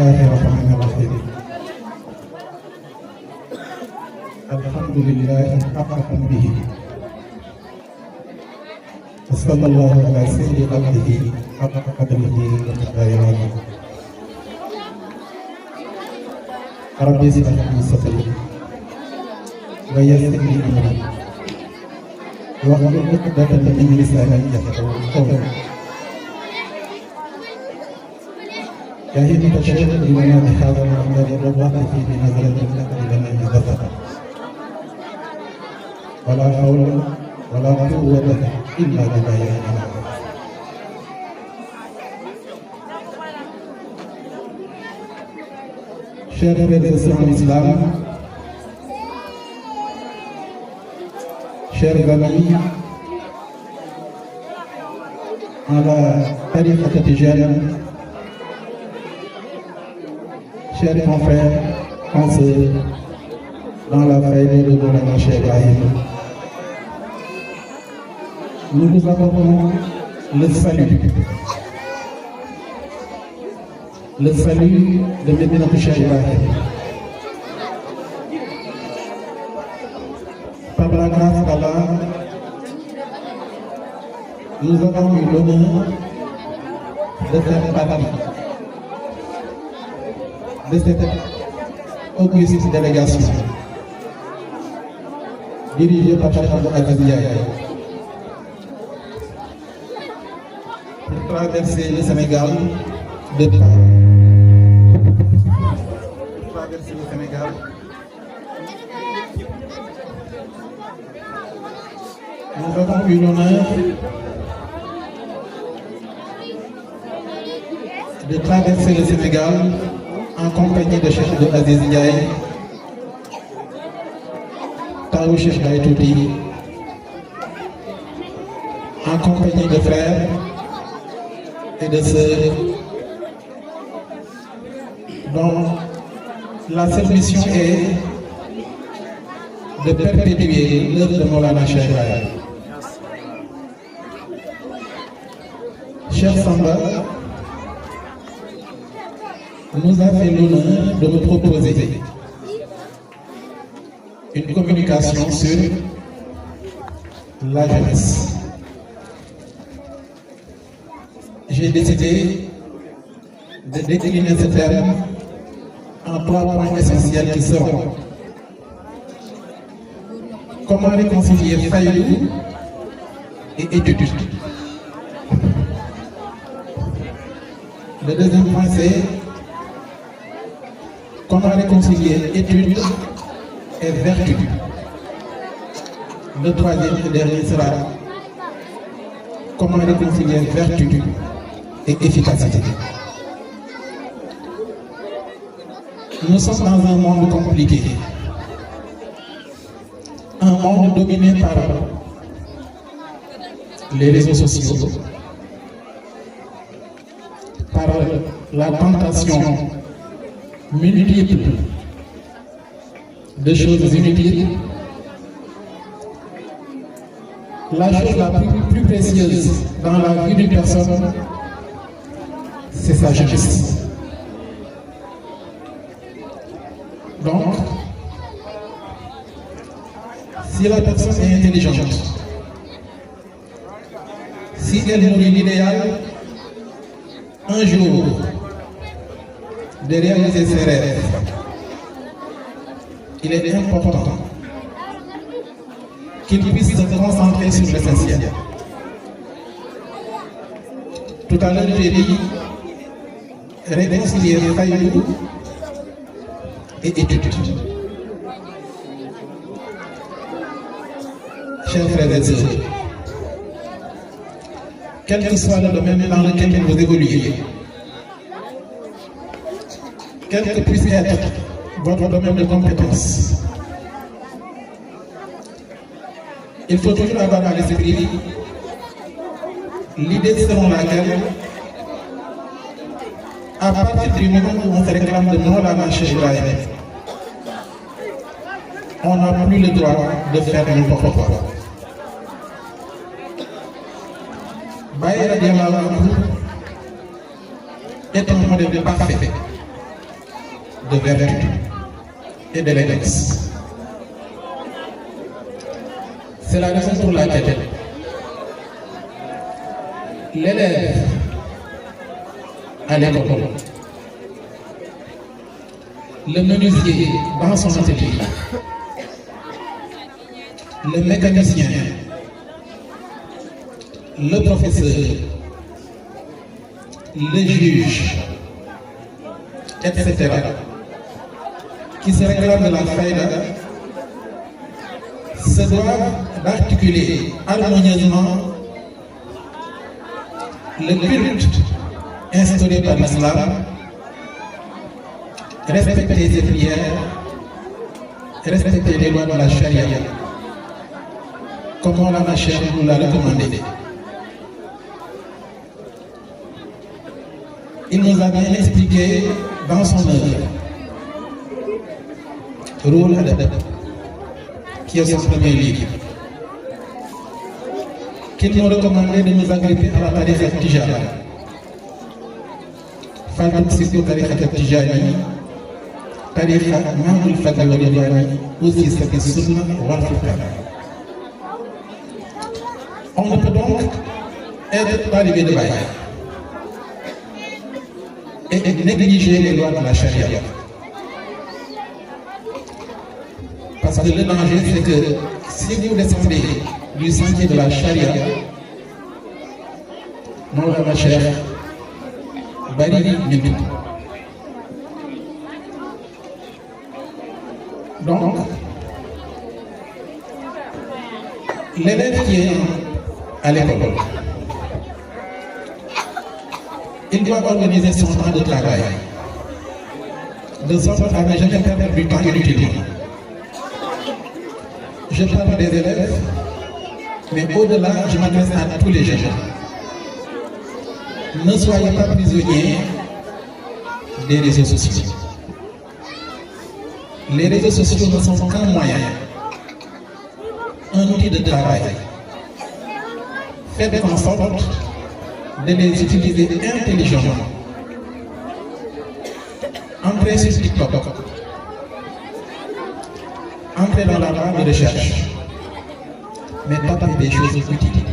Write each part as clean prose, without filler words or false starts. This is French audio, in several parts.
الله الرحمن الرحيم الحمد لله حق حمده وصلى الله على سيد قلبه حق قدره ومقداره ربي اشرح لي صدري ويسر لي امري واحلل عقدة من لساني يفقهوا قولي يا همة الشيخ لنا بهذا المقدار الرباط في بنظرة لك لنا بذكر ولا حول ولا قوة إلا بالله العلي Chers frères et sœurs en islam, chers amis, à la tariqa tijaniya, chers confrères, consoeurs, dans la faille de Mawlana Cheikh Ibrahim, nous vous apportons le salut de Médina Cheikh Ibrahim. Par la grâce d'Allah, nous avons eu l'honneur de faire partie de cette auguste délégation dirigée par Cheikh Abdou Aziz Ndiaye pour traverser le Sénégal de traverser le Sénégal nous avons eu l'honneur de traverser le Sénégal en compagnie de Cheikh Abdou Aziz Ndiaye, Taou Cheikh Baye Touti, en compagnie de frères et de sœurs dont la seule mission est de perpétuer l'œuvre de Mawlana Cheikh Ibrahim. Cher Samba nous a fait l'honneur de nous proposer une communication sur la jeunesse. J'ai décidé de décliner ce terme en 3 points essentiels qui seront: comment réconcilier failles et études. Le deuxième point, c'est comment réconcilier études et vertu. Le troisième et dernier sera comment réconcilier vertu et efficacité. Nous sommes dans un monde compliqué, un monde dominé par les réseaux sociaux, par la tentation multiple de choses inutiles. La chose la plus précieuse dans la vie d'une personne, c'est sa jeunesse. Donc, si la personne est intelligente, si elle nourrit l'idéal, un jour, de réaliser ses rêves, il est important qu'il puisse se concentrer sur l'essentiel. Tout à l'heure, j'ai dit réconcilier failles et études. Chers frères et sœurs, quel que soit le domaine dans lequel vous évoluez, quel que puisse être votre domaine de compétence, il faut toujours avoir à l'esprit l'idée selon laquelle, à partir du moment où on se réclame de Mawlana Cheikh Ibrahim, on n'a plus le droit de faire n'importe quoi. Baye radiallahu anhu est un modèle parfait de vertu et d'élégance. C'est la raison pour laquelle l'élève à l'école, le menuisier dans son atelier, le mécanicien, le professeur, le juge, etc., qui se réclament de la faïda, se doivent d'articuler harmonieusement le culte instauré par l'islam, respecter ses prières, respecter les lois de la charia, comme la charia nous l'a recommandé. Il nous a bien expliqué dans son œuvre, Rôle Adab, qui est son premier livre, qu'il nous recommandait de nous agripper à la tariqa tijara. Fadl Siko tariqa tijani, tariqa Mahmoud Fadl Wadiyani, aussi c'est sunna wal furqan. On ne peut donc être talibé de Baye et négliger les lois de la charia. Parce que le danger, c'est que si vous descendez du sentier de la charia, non la charia, bari minute. Donc, l'élève qui est à l'école, il doit organiser son temps de travail, de sorte à ne jamais perdre du temps inutilement. Je parle des élèves, mais au-delà, je m'adresse à tous les jeunes. Ne soyez pas prisonniers des réseaux sociaux. Les réseaux sociaux ne sont qu'un moyen, un outil de travail. Faites en sorte de les utiliser intelligemment. Entrez sur TikTok. Entrez dans la barre de recherche, mais tapez des choses utiles.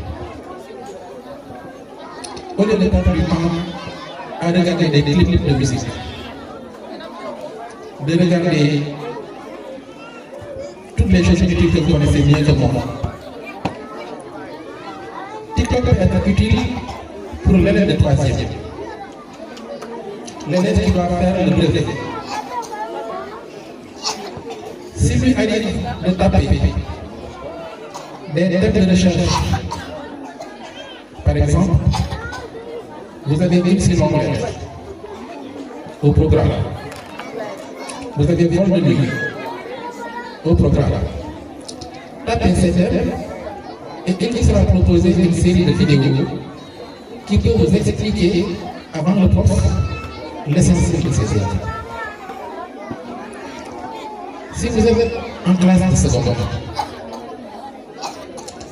Au lieu de perdre du temps à regarder des clips de musique, de regarder toutes les choses utiles que vous connaissez mieux que moi. TikTok peut être utile pour l'élève de 3e, l'élève qui doit faire le brevet. Si lui arrive de taper des thèmes de recherche, par exemple, vous avez une seconde lettre au programme, vous avez vol de nuit au programme. Tapez ces thèmes et il vous sera proposé une série de vidéos qui peut vous expliquer avant le prof l'essentiel de ces œuvres. Si vous êtes en classe de secondaire,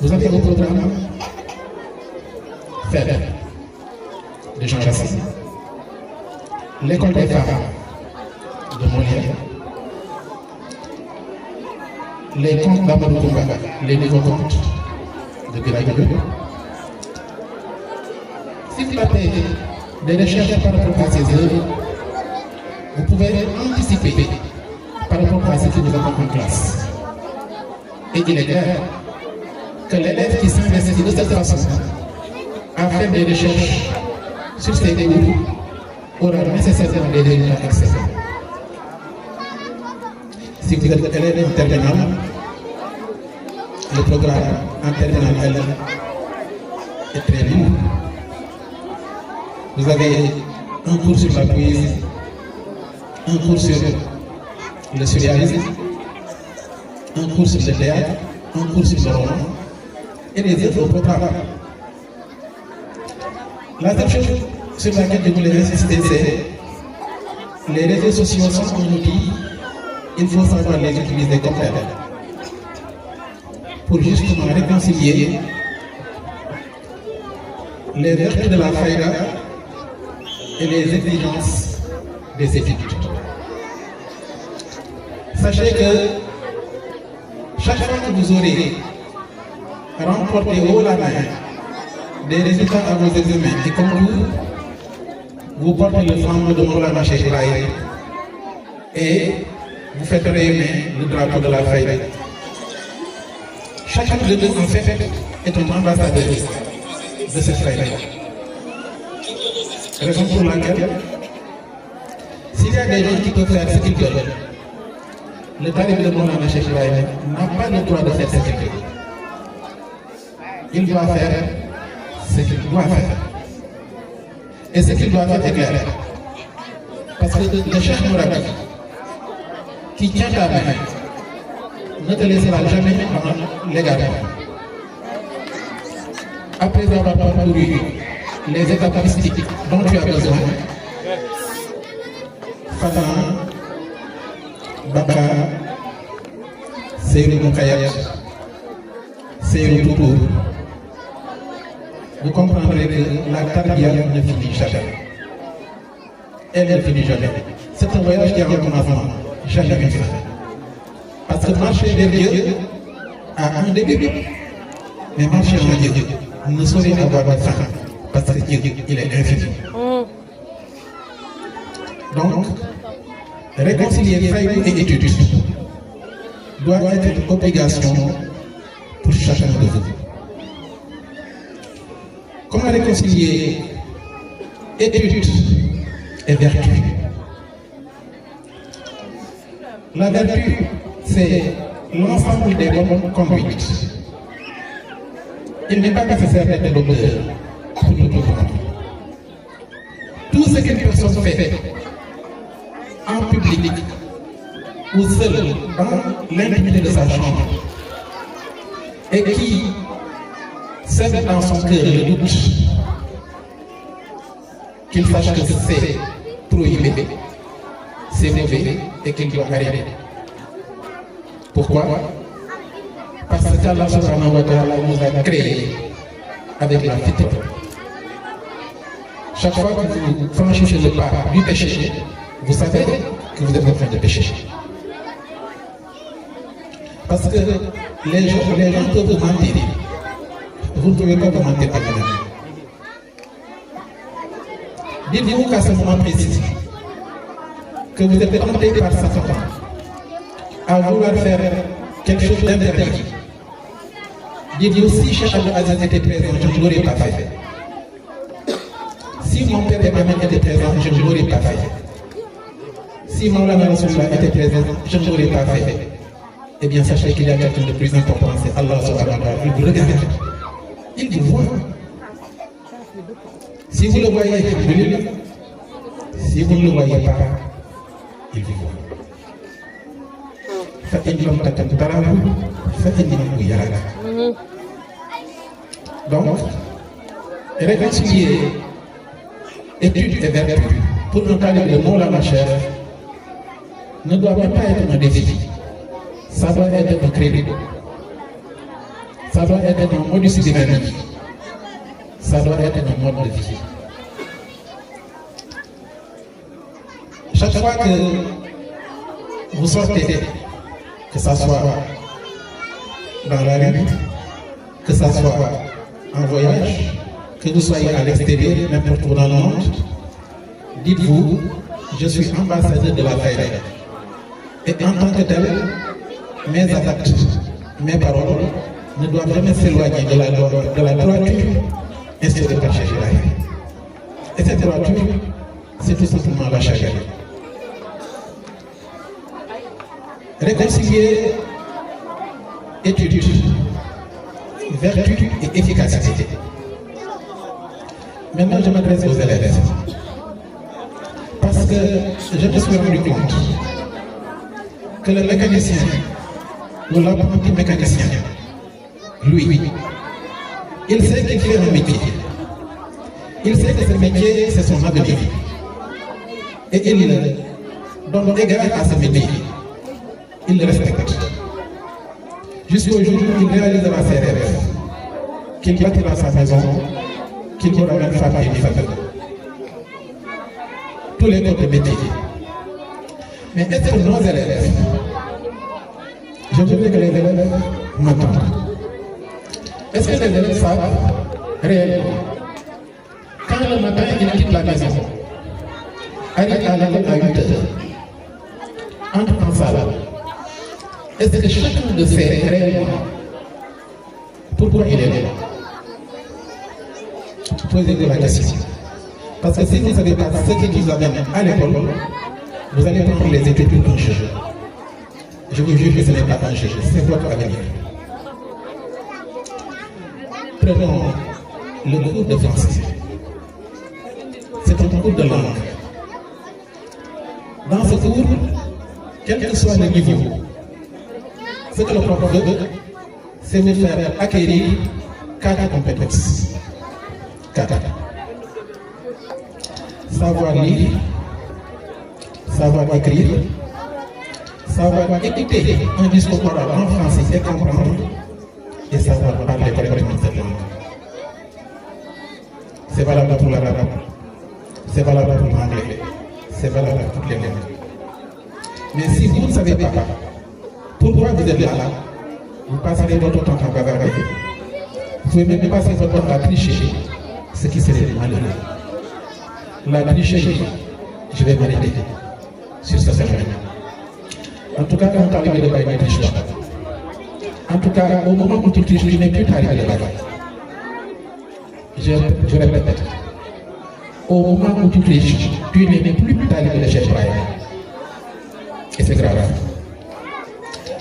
vous avez au programme faire de Jean Racine, l'école des femmes de Molière, les contes d'Amadou Koumba, les nouveaux contes de Guélagué. Si vous tapez des recherches par rapport à ces œuvres, vous pouvez anticiper par rapport à ce que nous avons en classe. Et il est clair que l'élève qui s'investit de cette façon à faire des recherches sur ces cours aura nécessairement des résultats excellents. Si vous êtes élève en terminale, le programme en terminale est très libre. Vous avez un cours sur la poésie, un cours sur le surréalisme, un cours sur le théâtre, un cours sur le roman et les autres programmes. La deuxième chose sur laquelle je voulais insister, c'est les réseaux sociaux sont un outil, il faut savoir les utiliser comme tel pour justement réconcilier les vertus de la faïda et les exigences des études. Sachez que chaque fois que vous aurez remporté haut la main des résultats à vos examens et comme vous portez le flambeau de Maulana Cheikh Ibrahim et vous faites rayonner le drapeau de la Fayda. Chacun de vous, en fait, est un ambassadeur de cette Fayda. Raison pour laquelle, s'il y a des gens qui peuvent faire ce qu'ils veulent, le talib de Maulana Cheikh Ibrahim n'a pas le droit de faire ce qu'il veut. Il doit faire ce qu'il doit faire. Et ce qu'il doit faire est clair. Parce que le Cheikh Mourabi, qui tient ta main, ne te laissera jamais prendre légalement. Après avoir parcouru les étapes mystiques dont tu as besoin, Fatan, Baba, Seydou Moukayat, Seydou Toutou, vous comprendrez que la tarbiya ne finit jamais. Elle ne finit jamais. C'est un voyage qui a un commencement, jamais une fin. Parce que marcher vers Dieu a un début, mais marcher en Dieu ne saurait avoir de fin, parce que Dieu, il est infini. Donc, réconcilier failles et études doit être une obligation pour chacun de vous. Comment réconcilier études et vertu? La vertu, c'est l'ensemble des bonnes conduites. Il n'est pas nécessaire d'être docteur pour nous comprendre. Tout ce qu'une personne fait en public ou seul dans l'intimité de sa chambre et qui sème dans son cœur le doute, qu'il sache que c'est prohibé, c'est mauvais et qu'il doit arrêter. Pourquoi? Parce qu'Allah subhanahu wa ta'ala nous a créés avec la fitra. Chaque fois que vous franchissez le pas du péché, vous savez que vous êtes en train de pécher. Parce que les gens peuvent vous mentir. Vous ne pouvez pas vous mentir à vous-même. Dites-vous qu'à ce moment précis, que vous êtes tenté par Satan à vouloir faire quelque chose d'interdit. Dites-vous, si Cheikh Abdou Aziz était présent, je ne l'aurais pas fait. Si mon père et ma mère étaient présents, je ne l'aurais pas fait. Si Maulana Rasulullah était présent, je ne l'aurais pas fait. Eh bien, sachez qu'il y a quelqu'un de plus important, c'est Allah subhanahu wa ta'ala. Il vous regarde. Il vous voit. Si vous le voyez, alhamdulillah. Si vous ne le voyez pas, il vous voit. Donc, réconcilier études et vertus pour un talib de Maulana Cheikh ne doit même pas être un défi. Ça doit être un crédit. Ça doit être un modus vivendi. Ça doit être un mode de vie. Chaque fois que vous sortez, que ce soit dans la rue, que ce soit en voyage, que vous soyez à l'extérieur, n'importe où dans le monde, dites-vous, je suis ambassadeur de la Fayda. Et en tant que tel, mes actes, mes paroles ne doivent jamais s'éloigner de la droiture instaurée par Cheikh Ibrahim. Et cette droiture, c'est tout simplement la charia. Réconcilier études, vertu et efficacité. Maintenant, je m'adresse aux élèves. Parce que je me suis rendu compte que le mécanicien ou l'apprenti mécanicien, lui, il sait qu'il fait un métier. Il sait que ce métier, c'est son avenir. Et il donne égard à ce métier. Il le respecte. Jusqu'au jour où il réalisera ses rêves, qu'il bâtira sa maison, qu'il aura une femme et une famille. Tous les autres métiers. Mais est-ce que nos élèves Je voudrais que les élèves m'entendent. Est-ce que les élèves savent réellement, quand le matin ils quittent la maison, arrivent à l'école à 8 heures, entrent en salle, est-ce que chacun de sait réellement pourquoi il est là? Posez-vous la question. Parce que si vous ne savez pas ce qui vous amène à l'école, vous allez prendre les études pour un jeu. Je vous jure que ce n'est pas un jeu, c'est votre avenir. Prenons le cours de français. C'est un cours de langue. Dans ce cours, quel que soit le niveau, ce que le prof veut, c'est vous faire acquérir 4 compétences. 4. Savoir lire, savoir écrire, savoir écouter un discours oral en français et comprendre, et savoir parler correctement cette langue. C'est valable pour l'arabe, c'est valable pour l'anglais, c'est valable pour toutes les langues. Mais si vous ne savez pas pourquoi vous êtes là, vous passerez votre temps à bavarder. Vous pouvez même passer votre temps à tricher, ce qui serait malheureux. La tricherie, je vais m'arrêter sur ce phénomène. En tout cas, quand tu arrives de bail, ne triche pas. En tout cas, au moment où tu triches, tu n'es plus arrivé de bail. Je répète. Au moment où tu triches, tu n'es plus arrivé de chez Brian. Et c'est grave.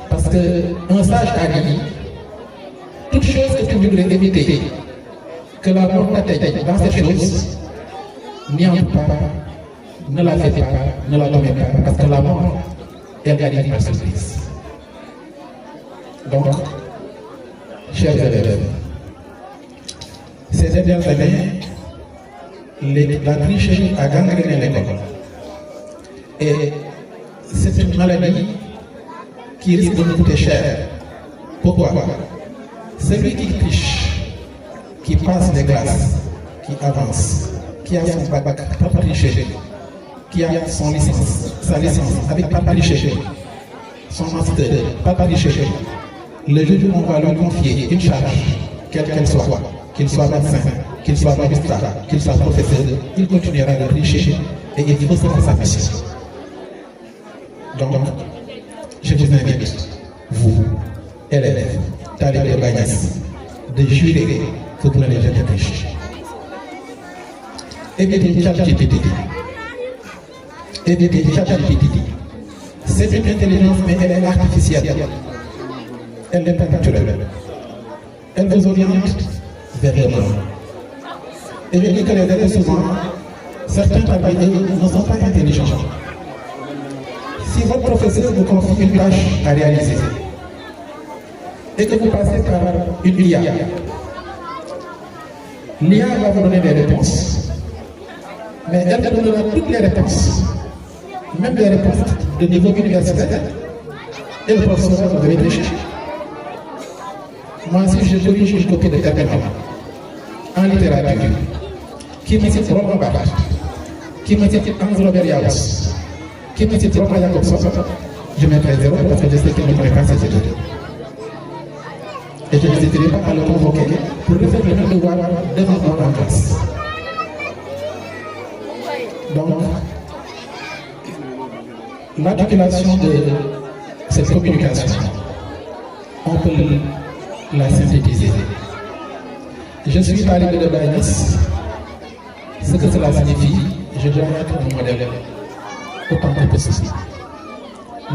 Parce qu'un sage a dit, toute chose que tu voudrais éviter, que la mort t'atteigne dans cette chose, n'y entre pas, ne la faites pas, ne la tombez pas, parce que la mort, elle arrive par surprise. Donc, chers élèves, ces dernières années, la tricherie a gangréné l'école. Et c'est une maladie qui risque de nous coûter cher. Pourquoi? Celui qui triche, qui passe des classes, qui avance, qui a son bac, pas triché, qui a son licence, sa licence avec pas triché, son master, pas triché. Le jour où on va lui confier une charge, quelle qu'elle soit, qu'il soit médecin, qu'il soit magistrat, qu'il soit professeur, il continuera de tricher et il faut se faire sa mission. Donc, je vous invite, vous, élèves, talibés de Bagnas, de jurer que vous n'allez jamais tricher. Évitez ChatGPT. Évitez ChatGPT. C'est une intelligence, mais elle est artificielle. Elle n'est pas naturelle. Elle vous oriente vers le monde. Et je dis que les élèves, souvent, certains parmi eux ne sont pas intelligents. Si votre professeur vous confie une tâche à réaliser et que vous passez par une IA, l'IA va vous donner des réponses, mais elle vous donnera toutes les réponses, même les réponses de niveau universitaire, et le professeur va réfléchir. Moi, si je corrige une copie de Terminal en littérature, qui me cite Roland Barthes, qui me cite Hans Robert Jacobs, qui me cite Roland Jacobson, je mettrai 0 parce que je sais qu'il ne connaît pas ces études. Et je n'hésiterai pas à le convoquer pour le faire le même devoir devant moi en classe. Donc, l'articulation de cette communication, on peut la synthétiser. Je suis talibé de Bagnas. Ce que cela signifie, je dois être un modèle autant que possible.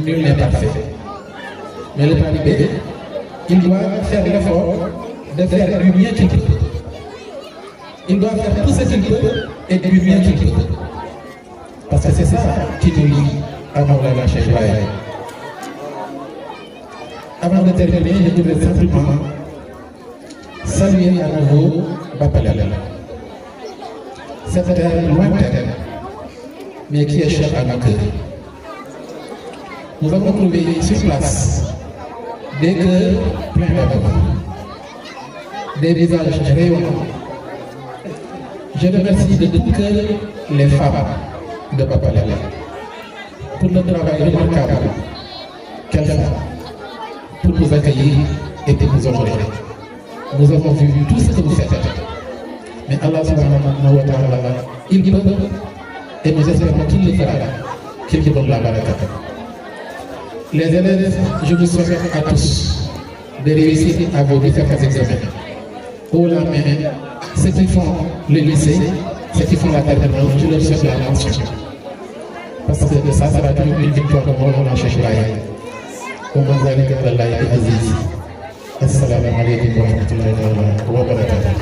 Nul n'est parfait. Mais le talibé, il doit faire l'effort de faire du mieux qu'il peut. Il doit faire tout ce qu'il peut et du mieux qu'il peut. Parce que c'est ça qui nous lie à Maulana Cheikh Ibrahim. Avant de terminer, je voudrais simplement saluer à nouveau Bapalala. Cette terre lointaine, mais qui est chère à nos cœurs. Nous avons trouvé sur place des cœurs pleins d'amour, des visages rayonnants. Je remercie de tout cœur les femmes de Bapalala pour le travail remarquable qu'elles font pour vous accueillir et pour vous honorer. Nous avons vu tout ce que vous faites. Mais Allah subhanahu wa ta'ala, il peut, et nous espérons qu'il le fera, qu'il vous donne la barakah. Les élèves, je vous souhaite à tous de réussir à vos différents examens. Haut la main, ceux qui font le lycée, ceux qui font la terminale, je leur souhaite la mention. Parce que ça sera une victoire pour Mawlana Cheikh Ibrahim. ومن ذلك على الله عزيز. السلام عليكم ورحمة الله وبركاته.